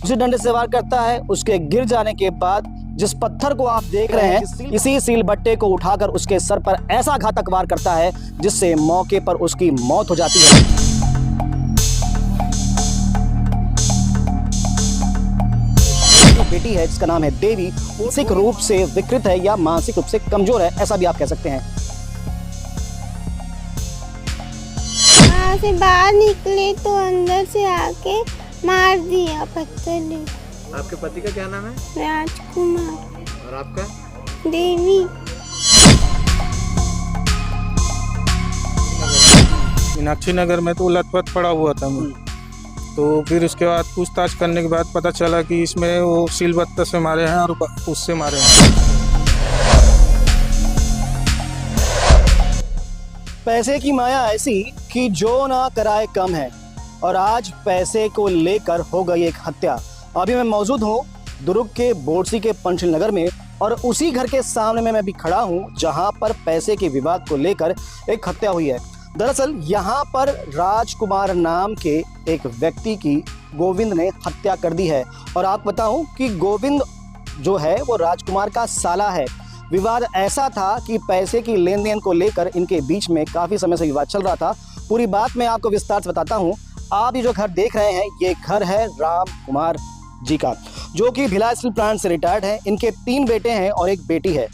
उसी डंडे से वार करता है। उसके गिर जाने के बाद जिस पत्थर को आप देख रहे हैं, इसी सील बट्टे को उठाकर उसके सर पर ऐसा घातक वार करता है जिससे मौके पर उसकी मौत हो जाती है। बेटी है जिसका नाम है देवी, मानसिक रूप से विकृत है या मानसिक रूप से कमजोर है, ऐसा भी आप कह सकते हैं। वहाँ से बाहर निकले तो अंदर से आके मार दिया पत्थर ने। आपके पति का क्या नाम है? राजकुमार। और आपका? देवी। मीनाक्षी नगर में तो लथपथ पड़ा हुआ था मैं। तो फिर उसके बाद पूछताछ करने के बाद पता चला कि इसमें वो सिलबत्ते से मारे हैं और उससे मारे हैं। पैसे की माया ऐसी कि जो ना कराए कम है, और आज पैसे को लेकर हो गई एक हत्या। अभी मैं मौजूद हूँ दुर्ग के बोरसी के पंचशील नगर में, और उसी घर के सामने में मैं भी खड़ा हूँ जहाँ पर पैसे के विवाद को लेकर एक हत्या हुई है। दरअसल यहाँ पर राजकुमार नाम के एक व्यक्ति की गोविंद ने हत्या कर दी है। और आप बताऊं कि गोविंद जो है वो राजकुमार का साला है। विवाद ऐसा था कि पैसे की लेन देन को लेकर इनके बीच में काफी समय से विवाद चल रहा था। पूरी बात मैं आपको विस्तार से बताता हूँ। आप ये जो घर देख रहे हैं, ये घर है राम कुमार जी का, जो कि भिलाई स्टील प्लांट से रिटायर्ड है। इनके 3 बेटे हैं और एक बेटी है।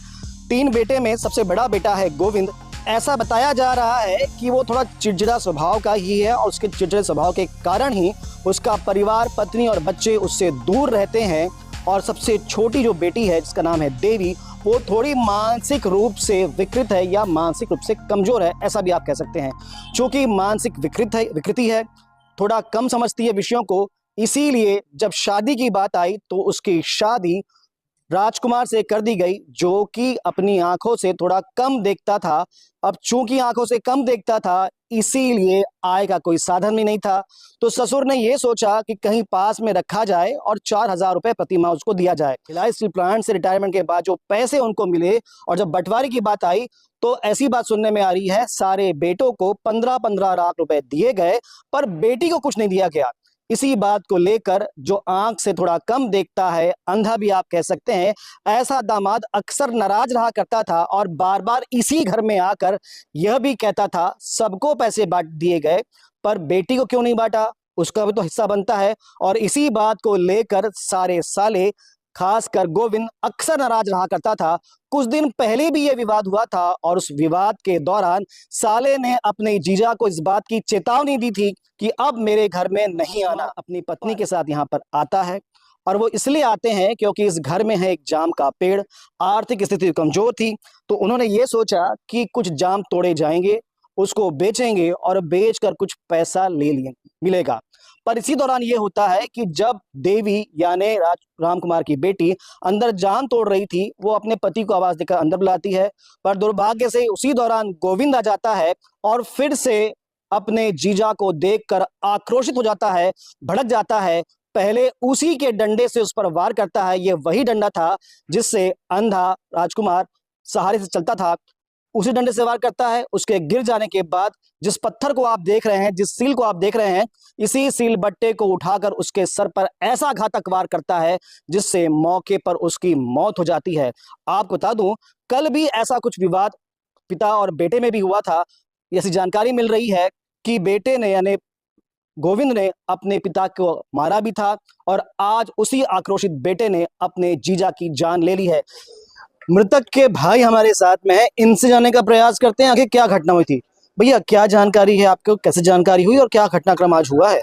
3 बेटे में सबसे बड़ा बेटा है गोविंद। ऐसा बताया जा रहा है कि वो थोड़ा चिड़चिड़ा स्वभाव का ही है, और उसके चिड़चिड़े स्वभाव के कारण ही उसका परिवार, पत्नी और बच्चे उससे दूर रहते हैं। और सबसे छोटी जो बेटी है जिसका नाम है देवी, वो थोड़ी मानसिक रूप से विकृत है या मानसिक रूप से कमजोर है, ऐसा भी आप कह सकते हैं। चूंकि मानसिक विकृति है, थोड़ा कम समझती है विषयों को, इसीलिए जब शादी की बात आई तो उसकी शादी राजकुमार से कर दी गई, जो कि अपनी आंखों से थोड़ा कम देखता था। अब चूंकि आंखों से कम देखता था, इसीलिए आय का कोई साधन भी नहीं था। तो ससुर ने यह सोचा कि कहीं पास में रखा जाए और 4000 रुपए प्रति माह उसको दिया जाए। भिलाई स्टील प्लांट से रिटायरमेंट के बाद जो पैसे उनको मिले, और जब बंटवारे की बात आई तो ऐसी बात सुनने में आ रही है सारे बेटों को 15-15 लाख रुपए दिए गए, पर बेटी को कुछ नहीं दिया गया। इसी बात को लेकर जो आंख से थोड़ा कम देखता है, अंधा भी आप कह सकते हैं, ऐसा दामाद अक्सर नाराज रहा करता था और बार बार इसी घर में आकर यह भी कहता था सबको पैसे बांट दिए गए, पर बेटी को क्यों नहीं बांटा, उसका भी तो हिस्सा बनता है। और इसी बात को लेकर सारे साले, खासकर गोविंद, अक्सर नाराज रहा करता था। कुछ दिन पहले भी यह विवाद हुआ था, और उस विवाद के दौरान साले ने अपने जीजा को इस बात की चेतावनी दी थी कि अब मेरे घर में नहीं आना। अपनी पत्नी के साथ यहाँ पर आता है, और वो इसलिए आते हैं क्योंकि इस घर में है एक जाम का पेड़। आर्थिक स्थिति कमजोर थी, तो उन्होंने ये सोचा कि कुछ जाम तोड़े जाएंगे, उसको बेचेंगे और बेचकर कुछ पैसा मिलेगा। पर इसी दौरान ये होता है कि जब देवी यानी राम कुमार की बेटी अंदर जाम तोड़ रही थी, वो अपने पति को आवाज देकर अंदर बुलाती है, पर दुर्भाग्य से उसी दौरान गोविंद आ जाता है और फिर से अपने जीजा को देखकर आक्रोशित हो जाता है, भड़क जाता है। पहले उसी के डंडे से उस पर वार करता है। ये वही डंडा था जिससे अंधा राजकुमार सहारे से चलता था। उसी डंडे से वार करता है। उसके गिर जाने के बाद जिस पत्थर को आप देख रहे हैं, जिस सील को आप देख रहे हैं, इसी सील बट्टे को उठाकर उसके सर पर ऐसा घातक वार करता है जिससे मौके पर उसकी मौत हो जाती है। आपको बता दूं, कल भी ऐसा कुछ विवाद पिता और बेटे में भी हुआ था। ऐसी जानकारी मिल रही है कि बेटे ने यानी गोविंद ने अपने पिता को मारा भी था, और आज उसी आक्रोशित बेटे ने अपने जीजा की जान ले ली है। मृतक के भाई हमारे साथ में है, इनसे जानने का प्रयास करते हैं आखिर क्या घटना हुई थी। भैया, क्या जानकारी है आपको, कैसे जानकारी हुई और क्या घटनाक्रम आज हुआ है?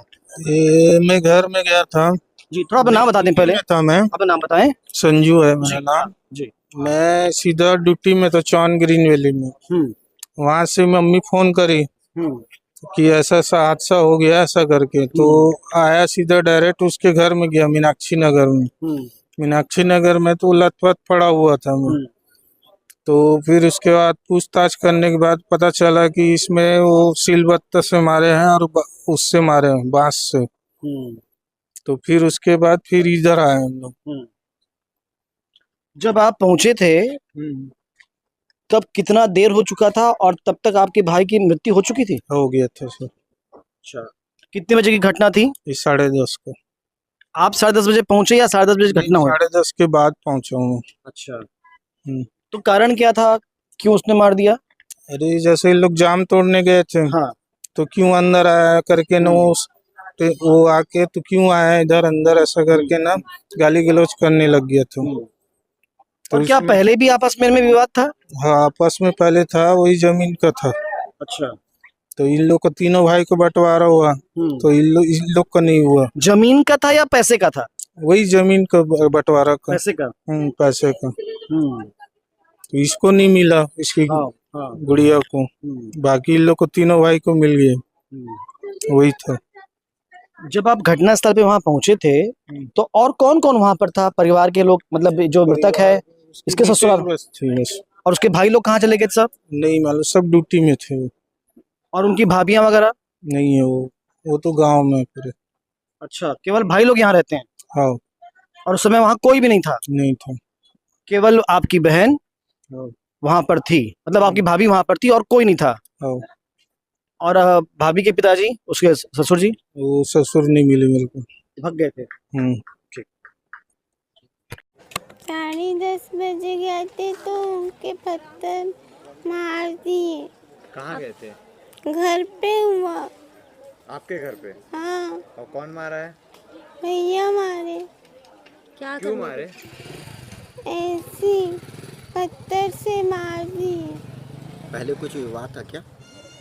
मैं घर में गया था जी, थोड़ा अपना नाम बता दें पहले। था मैं अपना नाम बताएं। संजू है मेरा नाम जी। मैं सीधा ड्यूटी में था चौन ग्रीन वैली में। वहां से मम्मी फोन करी कि ऐसा ऐसा हादसा हो गया ऐसा करके, तो आया सीधा डायरेक्ट उसके घर में गया मीनाक्षी नगर में। मीनाक्षी नगर में तो लथपथ पड़ा हुआ था मैं। तो फिर उसके बाद पूछताछ करने के बाद पता चला कि इसमें वो सिलबत्ते से मारे हैं और उससे मारे हैं बांस से। तो फिर उसके बाद फिर इधर आए हम लोग। जब आप पहुंचे थे तब कितना देर हो चुका था, और तब तक आपके भाई की मृत्यु हो चुकी थी? हो गया था सर। अच्छा, कितने बजे की घटना थी? 10:30 को। आप 10:30 बजे पहुंचे या 10:30 बजे घटना हुई? 10:30 के बाद पहुंचा हूँ। अच्छा। हम्म। तो कारण क्या था, क्यों उसने मार दिया? अरे जैसे ये लोग जाम तोड़ने गए थे, हाँ। तो क्यों अंदर आया करके ना वो आके तो क्यों आया इधर अंदर ऐसा करके ना गाली गलौज करने लग गया था। तो और क्या इसमें- पहले भी आपस में विवाद था? हाँ, आपस में पहले था, वही जमीन का था। अच्छा। तो इन लोग को तीनों भाई को बंटवारा हुआ, तो इन लोग का नहीं हुआ। जमीन का था या पैसे का था? वही जमीन का बंटवारा का। पैसे का। पैसे का। हम्म। तो इसको नहीं मिला, इसकी हाँ हाँ। गुड़िया को। बाकी इन लोग को तीनों भाई को मिल गए। वही था। जब आप घटना स्थल पे वहां पहुंचे थे तो और कौन कौन वहां पर था, परिवार के लोग, मतलब जो मृतक है इसके ससुराल? बस थी बस। और उसके भाई लोग कहाँ चले गए सब? नहीं मालूम, सब ड्यूटी में थे वो। और उनकी भाभियां वगैरह? नहीं है वो तो गांव में पूरे। अच्छा, केवल भाई लोग यहाँ रहते हैं? हाँ। और उस समय वहां कोई भी नहीं था? नहीं था। केवल आपकी बहन हाँ। वहां पर थी, मतलब आपकी भाभी वहां पर थी और कोई नहीं था? हाँ। और भाभी के पिताजी, उसके ससुर जी? वो ससुर नहीं मिले मेरे को। भाग गए थे? 10:30 बजे गए थे तो उनके पत्थर मार दिए। कहाँ गए थे? घर पे हुआ। आपके घर पे? हाँ, और कौन मारा है? भैया मारे। क्यों मारे? ऐसी पत्थर से मार दिए। पहले कुछ विवाद था क्या?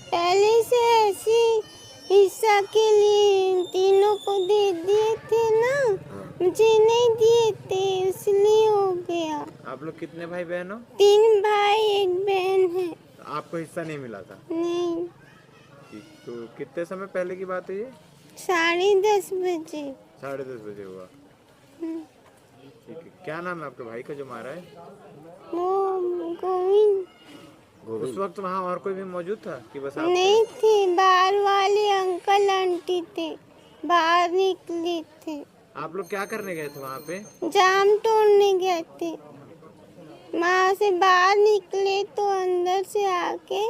पहले से ऐसी हिस्सा के लिए तीनों को दे दिए थे ना, मुझे नहीं दिए थे इसलिए हो गया। आप लोग कितने भाई बहन हो? 3 भाई 1 बहन है। आपको हिस्सा नहीं मिला था? नहीं, ठीक, तो कितने समय पहले की बात है ये? 10:30 बजे। 10:30 बजे हुआ। ठीक है, क्या नाम है आपके भाई का जो मारा है? वो गोविंद उस वक्त वहाँ और कोई भी मौजूद था कि बस आप? नहीं थे, बाहर वाले अंकल आंटी थे, बाहर निकले थे। आप लोग क्या करने गए थे वहाँ पे? जाम तोड़ने गए थे। वहाँ से बाहर निकले तो अंदर से आके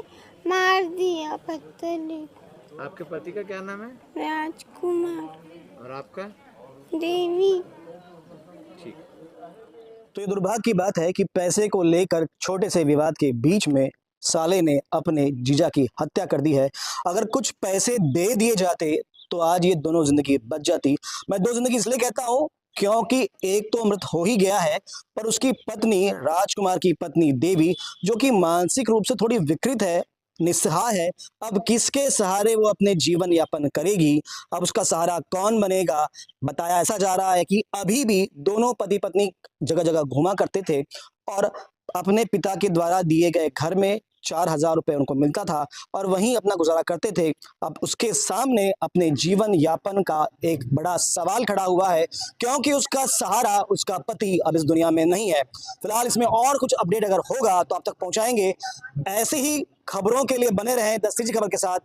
मार दिया पत्थर लेके। आपके पति का क्या नाम है? राजकुमार। और आपका? देवी। ठीक। तो ये दुर्भाग्य की बात है कि पैसे को लेकर छोटे से विवाद के बीच में साले ने अपने जीजा की हत्या कर दी है। अगर कुछ पैसे दे दिए जाते तो आज ये दोनों जिंदगी बच जाती। मैं 2 जिंदगी इसलिए कहता हूँ क्योंकि एक तो मृत हो ही गया है, पर उसकी पत्नी, राजकुमार की पत्नी देवी, जो कि मानसिक रूप से थोड़ी विकृत है, निस्सहाय है, अब किसके सहारे वो अपने जीवन यापन करेगी? अब उसका सहारा कौन बनेगा? बताया ऐसा जा रहा है कि अभी भी दोनों पति पत्नी जगह जगह घुमा करते थे और अपने पिता के द्वारा दिए गए घर में 4,000 रुपये उनको मिलता था और वहीं अपना गुजारा करते थे। अब उसके सामने अपने जीवन यापन का एक बड़ा सवाल खड़ा हुआ है क्योंकि उसका सहारा, उसका पति अब इस दुनिया में नहीं है। फिलहाल इसमें और कुछ अपडेट अगर होगा तो आप तक पहुंचाएंगे। ऐसे ही खबरों के लिए बने रहें 10 खबर के साथ।